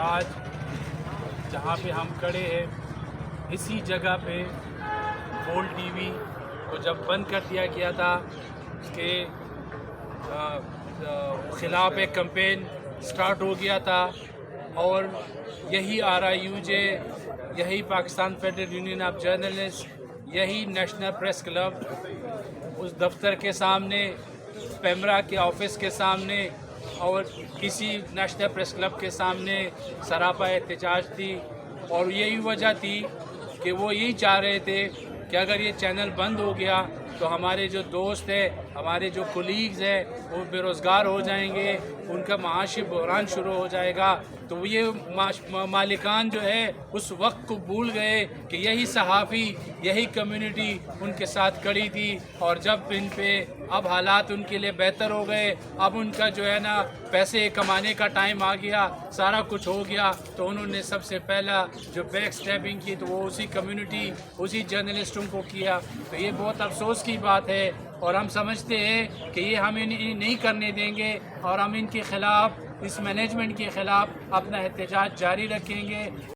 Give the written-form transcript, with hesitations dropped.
آج جہاں پہ ہم کھڑے ہیں اسی جگہ پہ گولڈ ٹی وی کو جب بند کر دیا گیا تھا اس کے خلاف ایک کمپین سٹارٹ ہو گیا تھا، اور یہی RIUJ، یہی Pakistan federal union of journalist, یہی نیشنل پریس کلب اس دفتر کے سامنے، پیمرا کے آفس کے سامنے اور کسی نیشنل پریس کلب کے سامنے سراپا احتجاج تھی. اور یہی وجہ تھی کہ وہ یہی چاہ رہے تھے کہ اگر یہ چینل بند ہو گیا تو ہمارے جو دوست ہیں، ہمارے جو کولیگز ہیں، وہ بے روزگار ہو جائیں گے، ان کا معاشی بحران شروع ہو جائے گا. تو یہ مالکان جو ہے اس وقت کو بھول گئے کہ یہی صحافی، یہی کمیونٹی ان کے ساتھ کھڑی تھی، اور جب ان پہ اب حالات ان کے لیے بہتر ہو گئے، اب ان کا جو ہے نا پیسے کمانے کا ٹائم آ گیا، سارا کچھ ہو گیا، تو انہوں نے سب سے پہلا جو بیک سٹیپنگ کی تو وہ اسی کمیونٹی، اسی جرنلسٹوں کو کیا. تو یہ بہت افسوس کی بات ہے، اور ہم سمجھتے ہیں کہ یہ ہم انہیں نہیں کرنے دیں گے، اور ہم ان کے خلاف، اس مینجمنٹ کے خلاف اپنا احتجاج جاری رکھیں گے.